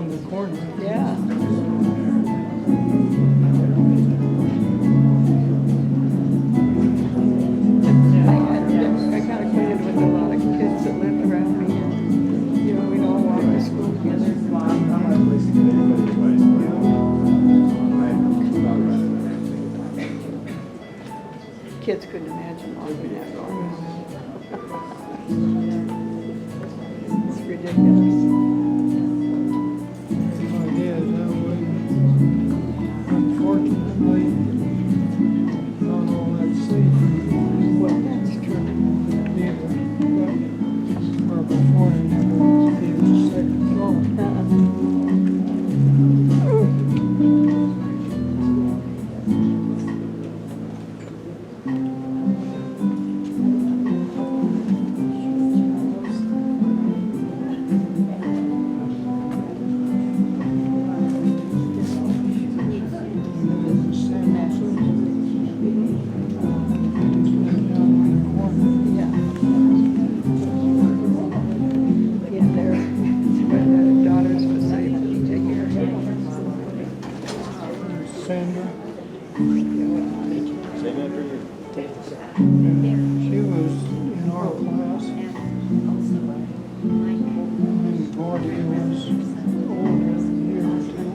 around the corner. Yeah. I got acquainted with a lot of kids that lived around me, and we'd all walk to school together. Kids couldn't imagine walking that long. It's ridiculous. It is, unfortunately, not all that safe. Well, that's true. Neither, or before I never gave a second thought. She was in our class, and Gordy was older here too.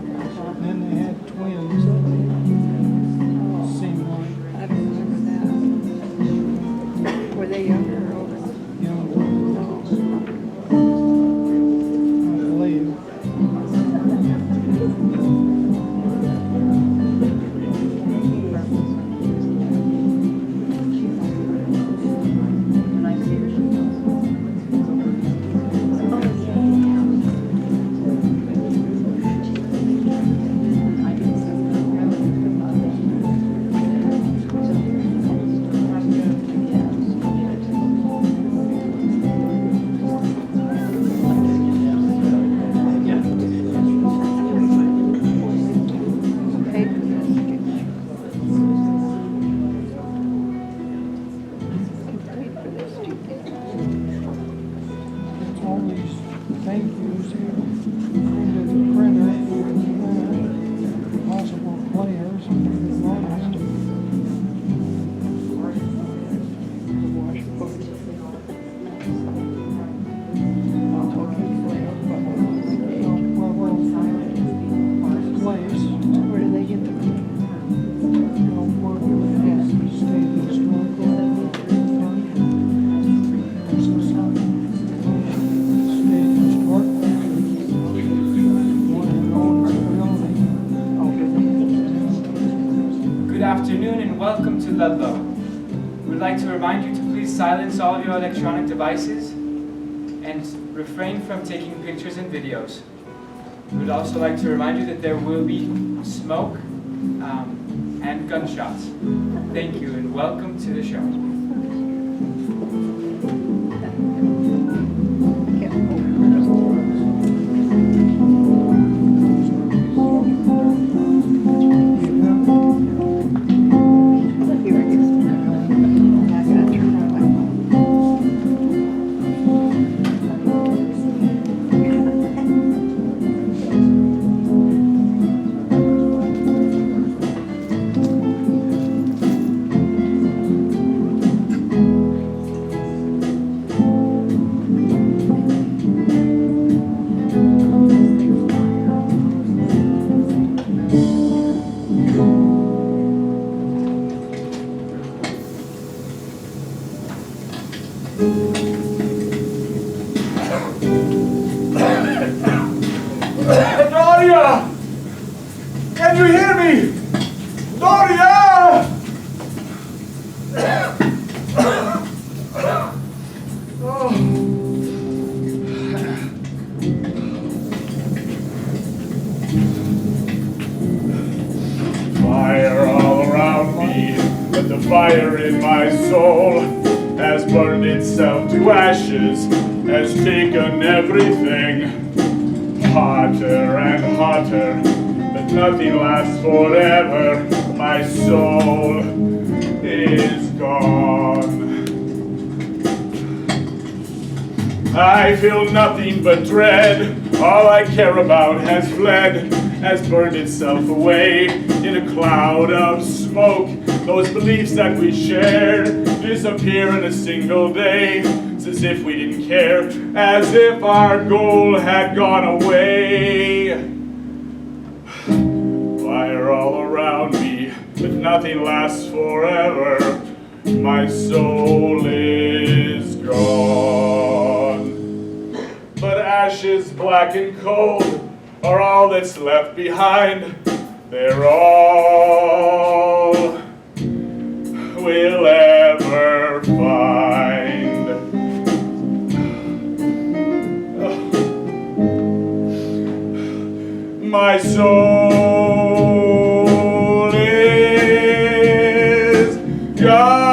Then they had twins. Seemed like I don't remember that. Were they younger or older? younger, I believe. All these thank yous here into the printer for possible players and lost. Place. Where do they get them? Work with the state historical fund. So some state historic one and old building. Good afternoon and welcome to Ludlow. We'd like to remind you to please silence all of your electronic devices and refrain from taking pictures and videos. We'd also like to remind you that there will be smoke and gunshots. Thank you and welcome to the show. Daria! Can you hear me? Daria! Fire all around me, but the fire in my soul has burned itself to ashes, has taken everything. Hotter and hotter, but nothing lasts forever. My soul is gone. I feel nothing but dread All I care about has fled, has burned itself away in a cloud of smoke. Those beliefs that we shared disappear in a single day. It's as if we didn't care, as if our goal had gone away. Fire all around me, but nothing lasts forever. My soul is gone. But ashes black and cold are all that's left behind. They're all we'll ever find. My soul is gone.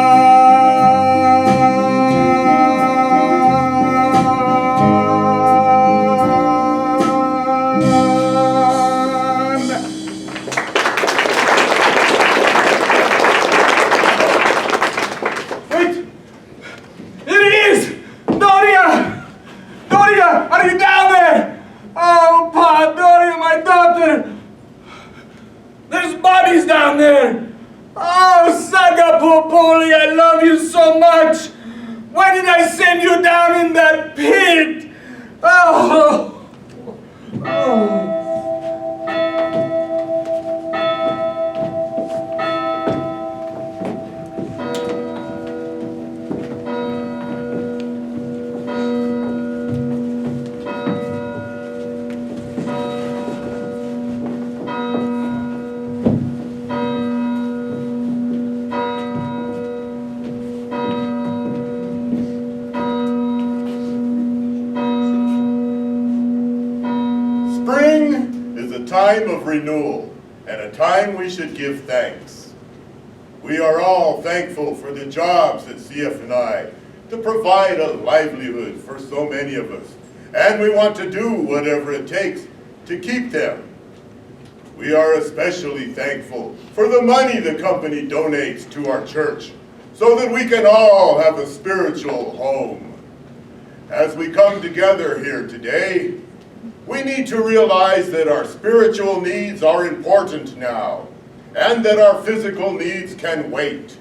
Down there. Oh, Sagapopoli, I love you so much. Why did I send you down in that pit? Oh. Time of renewal, and a time we should give thanks. We are all thankful for the jobs at CF&I to provide a livelihood for so many of us, and we want to do whatever it takes to keep them. We are especially thankful for the money the company donates to our church so that we can all have a spiritual home. As we come together here today, we need to realize that our spiritual needs are important now, and that our physical needs can wait.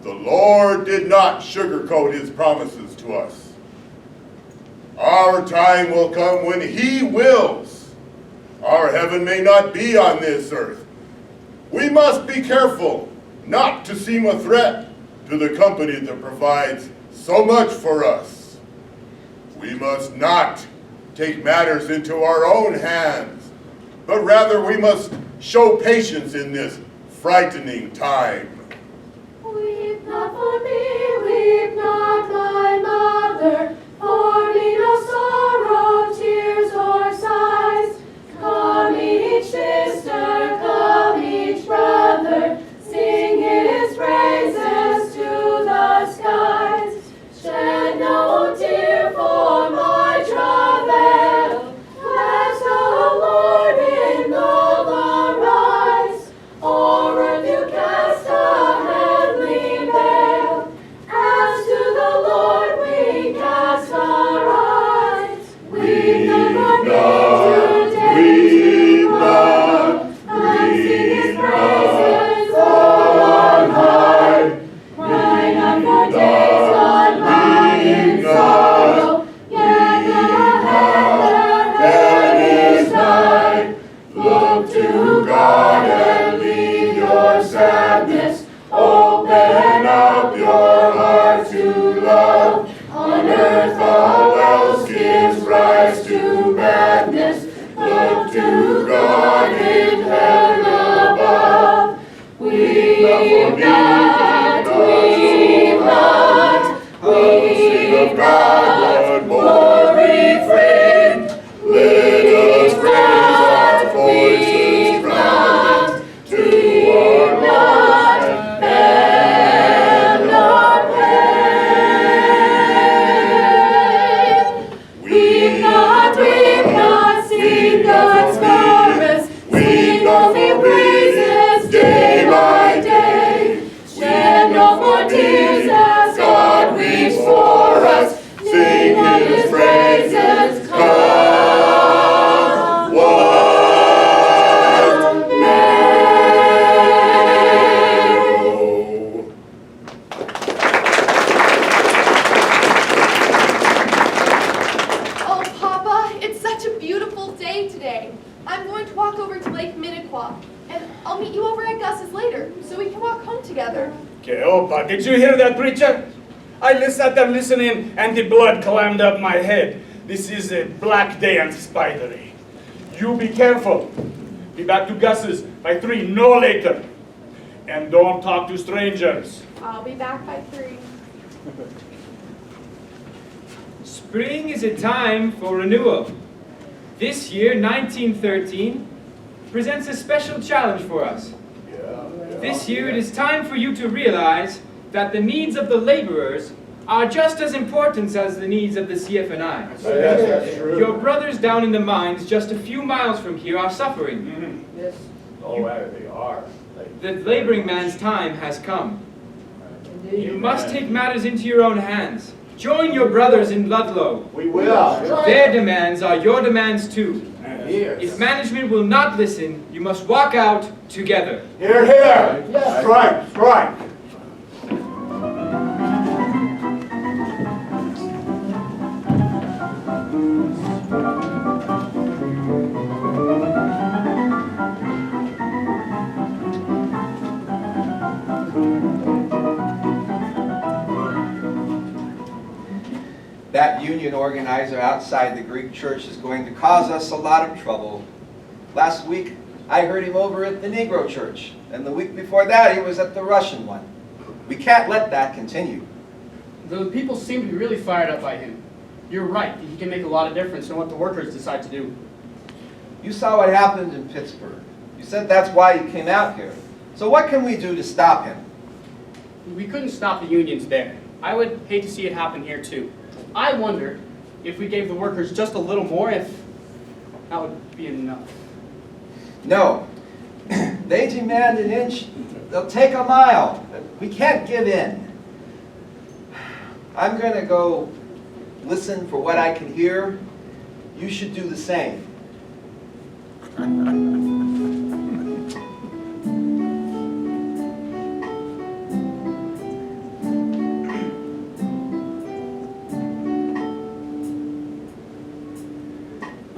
The Lord did not sugarcoat his promises to us. Our time will come when he wills. Our heaven may not be on this earth. We must be careful not to seem a threat to the company that provides so much for us. We must not take matters into our own hands, but rather we must show patience in this frightening time. Weep not for me, weep not my mother, for me no sorrow, tears or sighs. Come each sister, come each brother, sing his praises to the skies. Shed no tear for my travail, bless the Lord in all the rise. O'er earth you cast a heavenly veil, as to the Lord we cast our eyes. I'm going to walk over to Lake Minnequaw, and I'll meet you over at Gus's later, so we can walk home together. Keopa, did you hear that, preacher? I sat there listening, and the blood climbed up my head. This is a black day and spidery. You be careful. Be back to Gus's by 3, no later. And don't talk to strangers. I'll be back by 3. Spring is a time for renewal. This year, 1913, presents a special challenge for us. This year, it is time for you to realize that the needs of the laborers are just as important as the needs of the CF&I. That's true. Your brothers down in the mines just a few miles from here are suffering. Mm-hmm. Yes. Oh, they are. The laboring man's time has come. Indeed. You must take matters into your own hands. Join your brothers in Ludlow. We will. Their demands are your demands too. Yes. If management will not listen, you must walk out together. Here, here. Yes. Strike, strike. That union organizer outside the Greek church is going to cause us a lot of trouble. Last week, I heard him over at the Negro church, and the week before that, he was at the Russian one. We can't let that continue. The people seem to be really fired up by him. You're right, he can make a lot of difference in what the workers decide to do. You saw what happened in Pittsburgh. You said that's why he came out here. So what can we do to stop him? We couldn't stop the unions there. I would hate to see it happen here too. I wonder if we gave the workers just a little more, if that would be enough. No. They demand an inch, they'll take a mile. We can't give in. I'm going to go listen for what I can hear. You should do the same.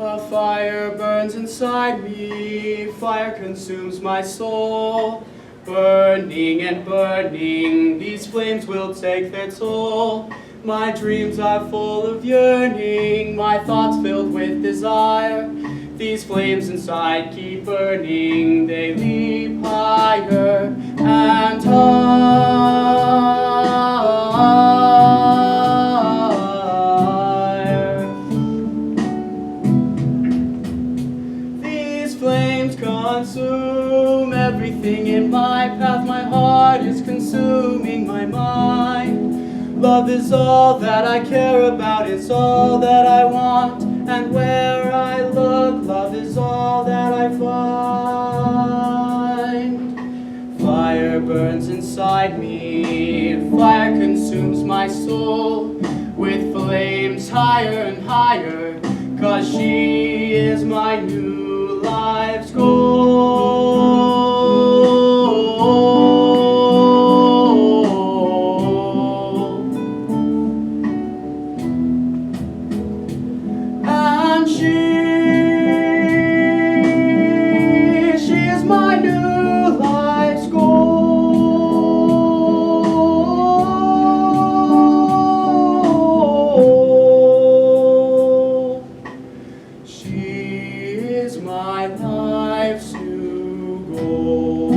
A fire burns inside me, fire consumes my soul. Burning and burning, these flames will take their toll. My dreams are full of yearning, my thoughts filled with desire. These flames inside keep burning, they leap higher and higher. These flames consume everything in my path. My heart is consuming my mind. Love is all that I care about, it's all that I want. And where I look, love is all that I find. Fire burns inside me, fire consumes my soul. With flames higher and higher, 'cause she is my new life's goal. And she is my new life's goal. She is my life's new goal.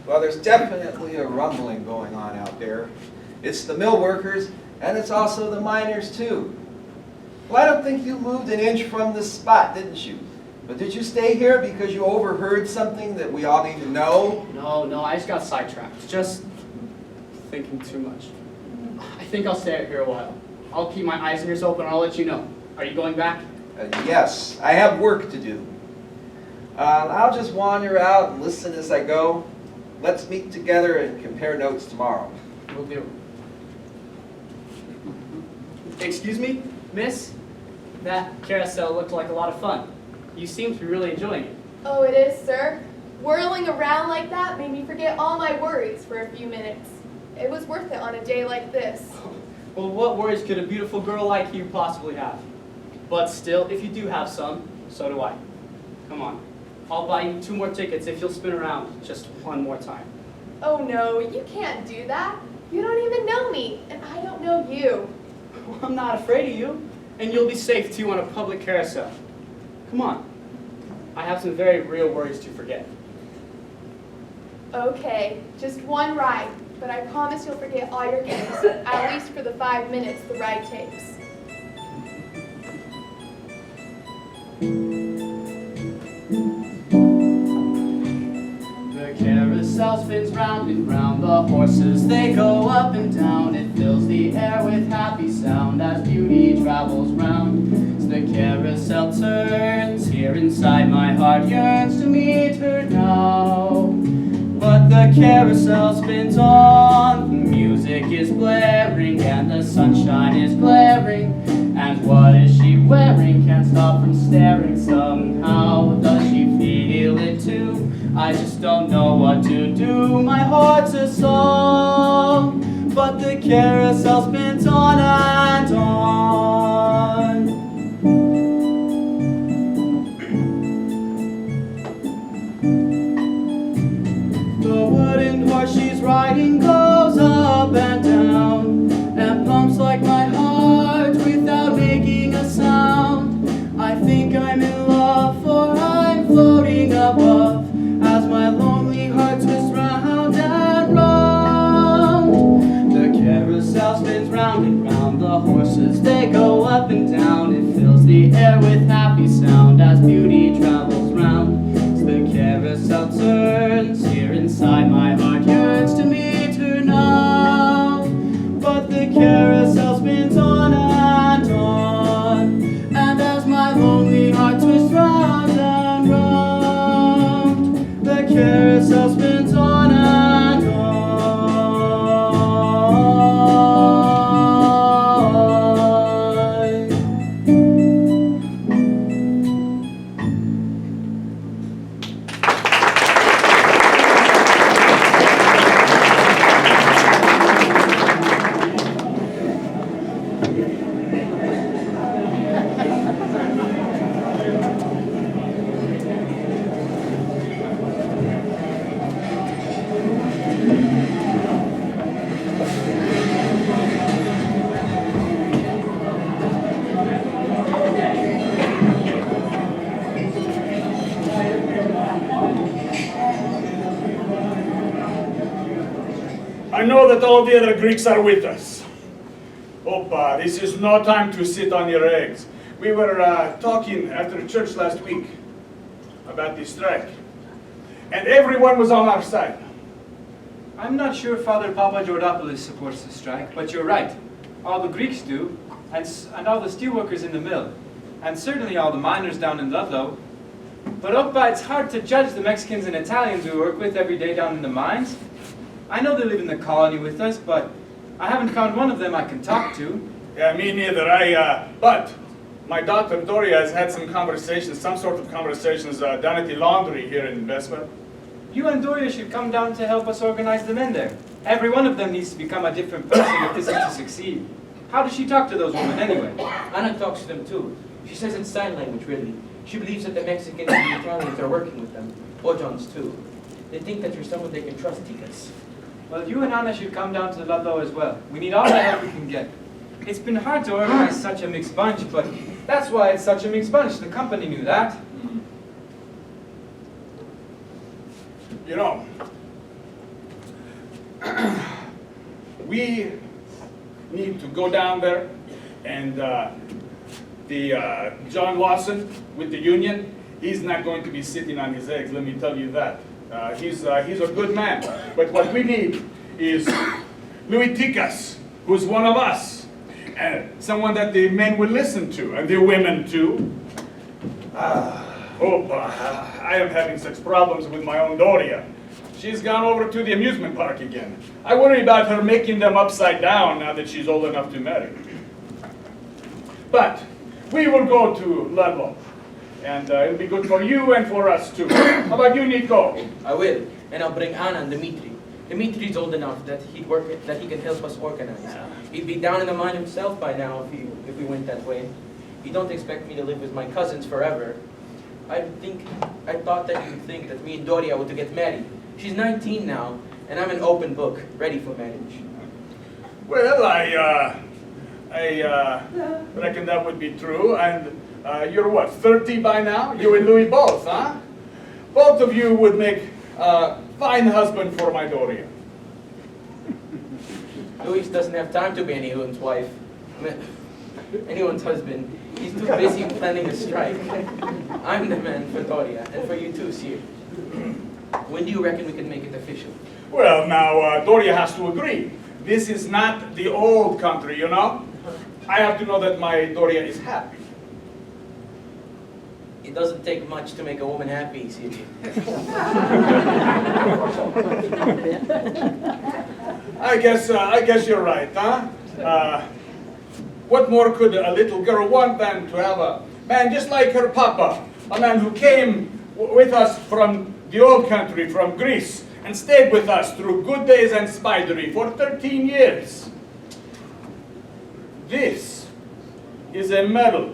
Well, there's definitely a rumbling going on out there. It's the mill workers, and it's also the miners too. Well, I don't think you moved an inch from this spot, didn't you? But did you stay here because you overheard something that we all need to know? No, I just got sidetracked. Just thinking too much. I think I'll stay out here a while. I'll keep my eyes and ears open and I'll let you know. Are you going back? Yes, I have work to do. I'll just wander out and listen as I go. Let's meet together and compare notes tomorrow. Will do. Excuse me, miss? That carousel looked like a lot of fun. You seem to be really enjoying it. Oh, it is, sir. Whirling around like that made me forget all my worries for a few minutes. It was worth it on a day like this. Well, what worries could a beautiful girl like you possibly have? But still, if you do have some, so do I. Come on. I'll buy you 2 more tickets if you'll spin around just one more time. Oh no, you can't do that. You don't even know me, and I don't know you. Well, I'm not afraid of you. And you'll be safe too on a public carousel. Come on. I have some very real worries to forget. Okay, just one ride, but I promise you'll forget all your games, at least for the 5 minutes the ride takes. The carousel spins round and round, the horses they go up and down. It fills the air with happy sound as beauty travels round. So the carousel turns, here inside my heart yearns to meet her now. But the carousel spins on, the music is blaring and the sunshine is glaring. And what is she wearing? Can't stop from staring somehow. Does she feel it too? I just don't know what to do. My heart's a song, but the carousel spins on and on. The wooden horse she's riding goes up and down and pumps like my heart without making a sound. I think I'm in love, for I'm floating above as my lonely heart twists round and round. The carousel spins round and round, the horses they go up and down. It fills the air with happy sound as beauty travels round. So the carousel turns, here inside my heart yearns to meet her now. But the carousel spins on and on, and as my lonely heart twists round and round, the carousel spins on and on. I know that all the other Greeks are with us. Opa, this is no time to sit on your eggs. We were talking after church last week about the strike, and everyone was on our side. I'm not sure Father Papageorgopoulos supports the strike, but you're right. All the Greeks do, and all the steelworkers in the mill, and certainly all the miners down in Ludlow. But Opa, it's hard to judge the Mexicans and Italians we work with every day down in the mines. I know they live in the colony with us, but I haven't found one of them I can talk to. Yeah, me neither. But my daughter Doria has had some conversations, some sort of conversations down at the laundry here in Vespa. You and Doria should come down to help us organize the men there. Every one of them needs to become a different person if this is to succeed. How does she talk to those women anyway? Anna talks to them too. She says in sign language, really. She believes that the Mexicans and the Italians are working with them. Bojans too. They think that you're someone they can trust, Tikas. Well, you and Anna should come down to Ludlow as well. We need all the help we can get. It's been hard to organize such a mixed bunch, but that's why it's such a mixed bunch. The company knew that. You know, we need to go down there, and John Lawson with the union, he's not going to be sitting on his eggs, let me tell you that. He's a good man, but what we need is Louis Ticas, who's one of us, and someone that the men will listen to, and the women too. I am having such problems with my own Doria. She's gone over to the amusement park again. I worry about her making them upside down now that she's old enough to marry. But we will go to Ludlow. And it'll be good for you and for us too. How about you, Nico? I will, and I'll bring Anna and Dimitri. Dimitri's old enough that he can help us organize. He'd be down in the mine himself by now if we went that way. You don't expect me to live with my cousins forever. I thought that you'd think that me and Doria were to get married. She's 19 now, and I'm an open book, ready for marriage. Well, I reckon that would be true. And you're what, 30 by now? You and Louis both, huh? Both of you would make a fine husband for my Doria. Louis doesn't have time to be anyone's wife. Anyone's husband. He's too busy planning a strike. I'm the man for Doria, and for you too, Sir. When do you reckon we can make it official? Well, now, Doria has to agree. This is not the old country, you know? I have to know that my Doria is happy. It doesn't take much to make a woman happy, Sir. I guess you're right, huh? What more could a little girl want than to have a man just like her papa, a man who came with us from the old country, from Greece, and stayed with us through good days and spidery for 13 years. This is a medal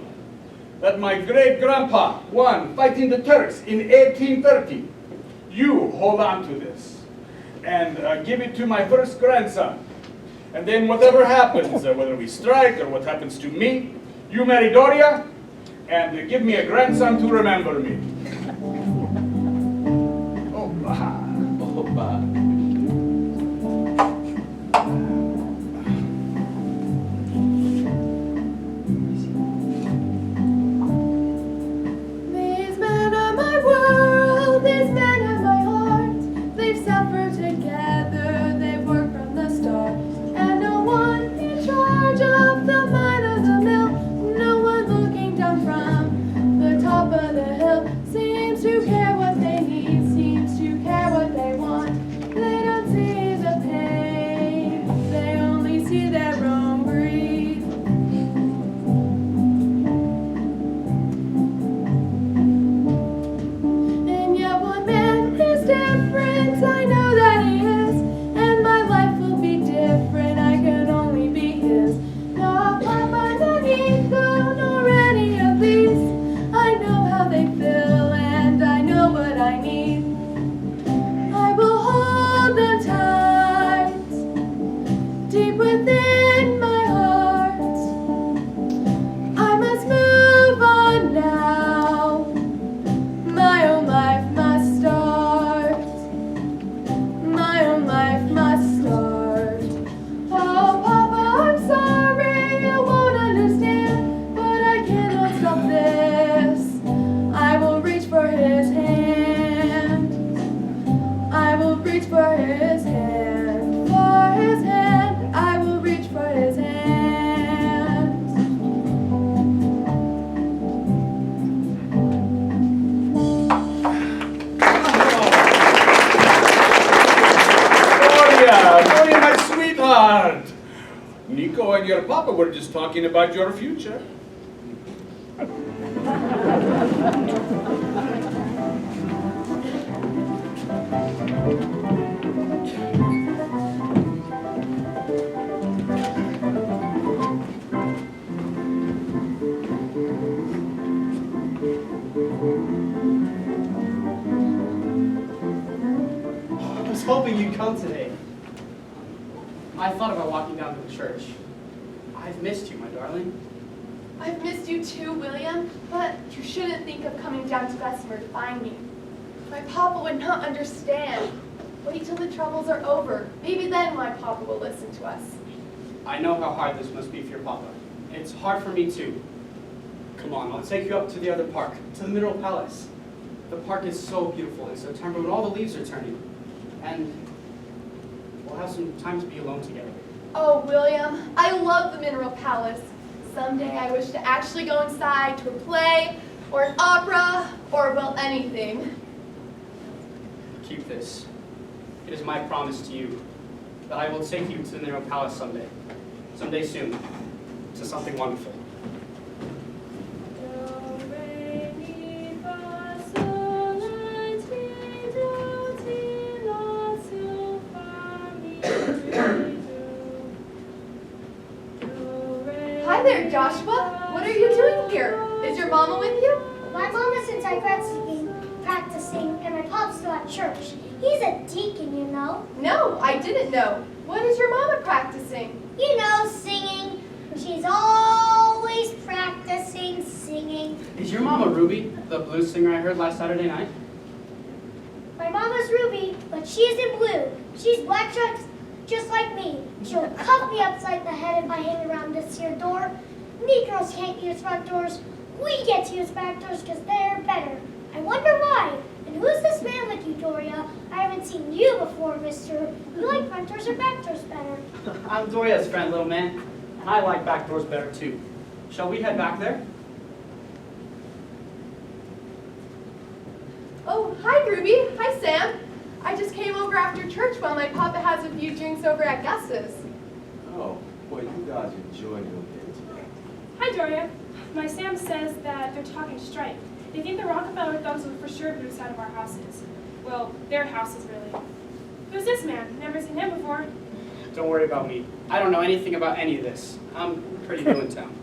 that my great-grandpa won fighting the Turks in 1830. You hold on to this and give it to my first grandson. And then whatever happens, whether we strike or what happens to me, you marry Doria and give me a grandson to remember me. Opa. Opa. These men are my world, these men are my heart. They've suffered together, they've worked from the start. And no one in charge of the mine or the mill, no one looking down from the top of the hill, seems to care what they need, seems to care what they want. They don't see the pain, they only see their own greed. And yet one man is different, I know that he is, and my life will be different, I can only be his. No Papa, no Nico, nor any of these, I know how they feel and I know what I need. I will hold them tight, deep within my heart. I must move on now, my own life must start. My own life must start. Oh, Papa, I'm sorry you won't understand, but I cannot stop this. I will reach for his hand. I will reach for his hand. For his hand. I will reach for his hand. Doria, my sweetheart. Nico and your papa were just talking about your future. I was hoping you'd come today. I thought about walking down to the church. I've missed you, my darling. I've missed you too, William, but you shouldn't think of coming down to Bessemer to find me. My papa would not understand. Wait till the troubles are over. Maybe then my papa will listen to us. I know how hard this must be for your papa. It's hard for me too. Come on, I'll take you up to the other park, to the Mineral Palace. The park is so beautiful in September when all the leaves are turning. And we'll have some time to be alone together. Oh, William, I love the Mineral Palace. Someday I wish to actually go inside to a play, or an opera, or, well, anything. Keep this. It is my promise to you that I will take you to the Mineral Palace someday. Someday soon. To something wonderful. there, Joshua. What are you doing here? Is your mama with you? My mama since I practicing and my pop's still at church. He's a deacon, you know. No, I didn't know. What is your mama practicing? You know, singing. She's always practicing singing. Is your mama Ruby, the blues singer I heard last Saturday night? My mama's Ruby, but she's in blue. She's black just like me. She'll cuff me upside the head if I hang around this here door. Negroes can't use front doors. We get to use back doors because they're better. I wonder why. And who's this man with you, Doria? I haven't seen you before, mister. You like front doors or back doors better? I'm Doria's friend, little man, and I like back doors better too. Shall we head back there? Oh, hi, Ruby. Hi, Sam. I just came over after church while my papa has a few drinks over at Gus's. Oh, boy, you guys enjoyed your day today. Hi, Doria. My Sam says that they're talking strike. They think the Rockefeller thugs will for sure boot us out of our houses. Well, their houses, really. Who's this man? Never seen him before. Don't worry about me. I don't know anything about any of this. I'm pretty new in town.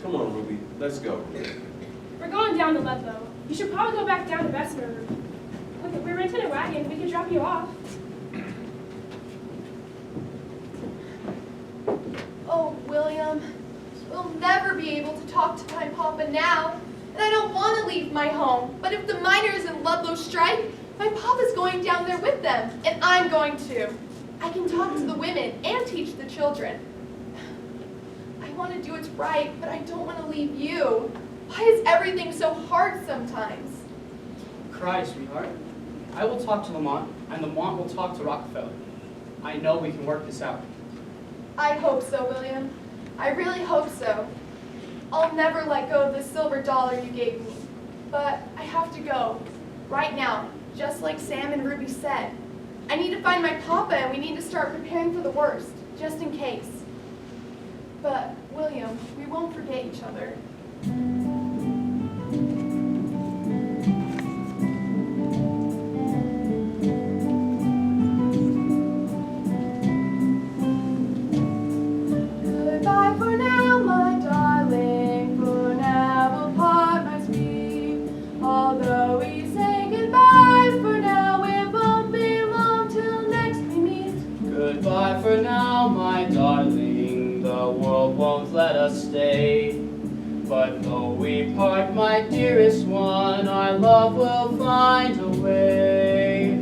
Come on, Ruby, let's go. We're going down to Ludlow. You should probably go back down to Bessemer. Look, we rented a wagon. We could drop you off. Oh, William, we'll never be able to talk to my papa now. And I don't want to leave my home. But if the miners in Ludlow strike, my papa's going down there with them. And I'm going to. I can talk to the women and teach the children. I want to do what's right, but I don't want to leave you. Why is everything so hard sometimes? Cry, sweetheart. I will talk to Lamont, and Lamont will talk to Rockefeller. I know we can work this out. I hope so, William. I really hope so. I'll never let go of the silver dollar you gave me. But I have to go. Right now, just like Sam and Ruby said. I need to find my papa and we need to start preparing for the worst, just in case. But, William, we won't forget each other. Goodbye for now, my darling, for now we'll part, my sweet. Although we say goodbye for now, it won't be long till next we meet. Goodbye for now, my darling. The world won't let us stay. But though we part, my dearest one, our love will find a way.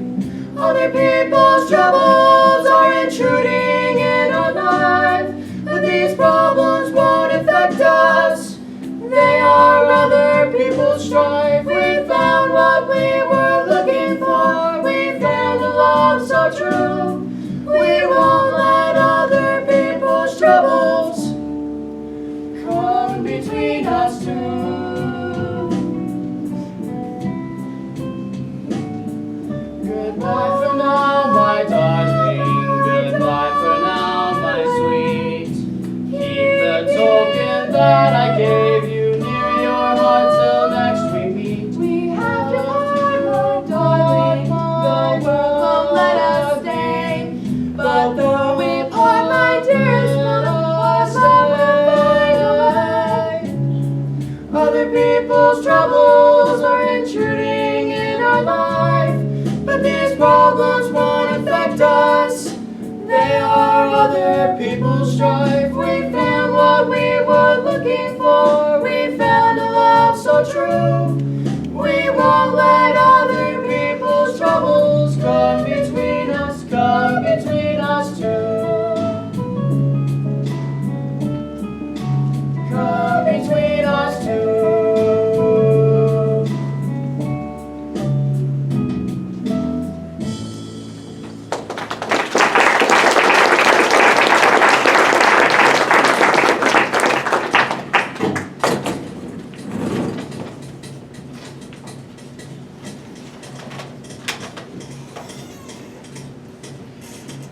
Other people's troubles are intruding in our life, but these problems won't affect us. They are other people's strife. We found what we were looking for. We found a love so true. We won't let other people's troubles come between us two. Goodbye for now, my darling. Goodbye for now, my sweet. Keep the token that I gave you near your heart till next we meet. We have to part, my darling. The world won't let us stay. But though we part, my dearest one, our love will find a way. Other people's troubles are intruding in our life, but these problems won't affect us. They are other people's strife. We found what we were looking for. We found a love so true. We won't let other people's troubles come between us two. Come between us two.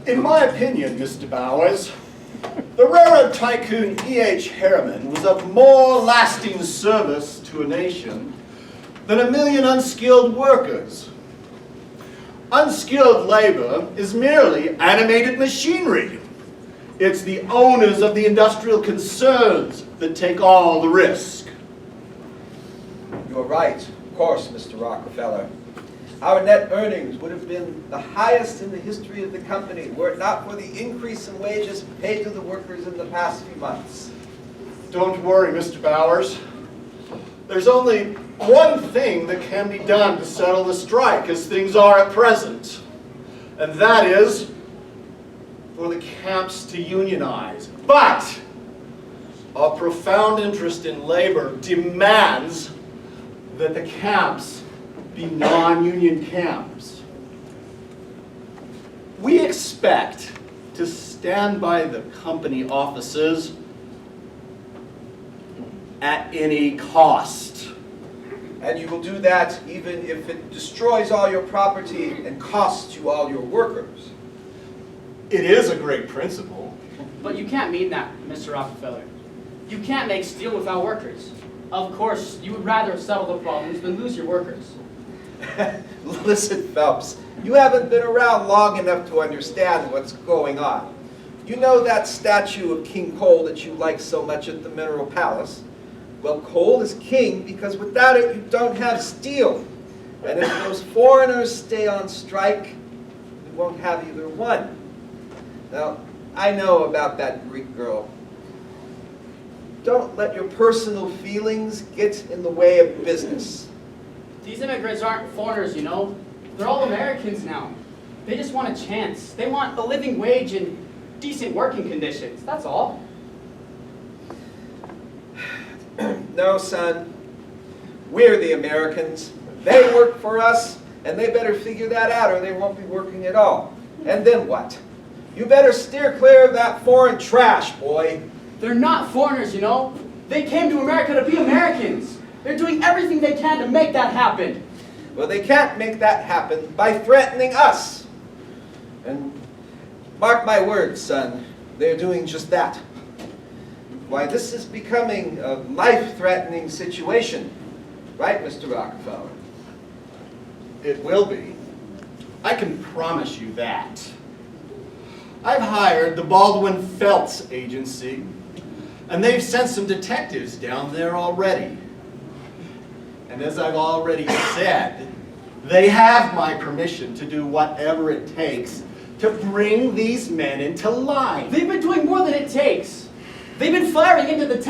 In my opinion, Mr. Bowers, the railroad tycoon E.H. Harriman was of more lasting service to a nation than 1 million unskilled workers. Unskilled labor is merely animated machinery. It's the owners of the industrial concerns that take all the risk. You're right, of course, Mr. Rockefeller. Our net earnings would have been the highest in the history of the company were it not for the increase in wages paid to the workers in the past few months. Don't worry, Mr. Bowers. There's only one thing that can be done to settle the strike as things are at present, and that is for the camps to unionize. But our profound interest in labor demands that the camps be non-union camps. We expect to stand by the company offices at any cost. And you will do that even if it destroys all your property and costs you all your workers. It is a great principle. But you can't mean that, Mr. Rockefeller. You can't make steel without workers. Of course, you would rather settle the problems than lose your workers. Listen, Phelps, you haven't been around long enough to understand what's going on. You know that statue of King Coal that you like so much at the Mineral Palace? Well, coal is king because without it you don't have steel. And if those foreigners stay on strike, we won't have either one. Now, I know about that Greek girl. Don't let your personal feelings get in the way of business. These immigrants aren't foreigners, you know. They're all Americans now. They just want a chance. They want a living wage and decent working conditions. That's all. No, son. We're the Americans. They work for us, and they better figure that out or they won't be working at all. And then what? You better steer clear of that foreign trash, boy. They're not foreigners, you know. They came to America to be Americans. They're doing everything they can to make that happen. Well, they can't make that happen by threatening us. And mark my words, son, they're doing just that. Why, this is becoming a life-threatening situation. Right, Mr. Rockefeller? It will be. I can promise you that. I've hired the Baldwin Felts Agency, and they've sent some detectives down there already. And as I've already said, they have my permission to do whatever it takes to bring these men into line. They've been doing more than it takes. They've been firing into the tent.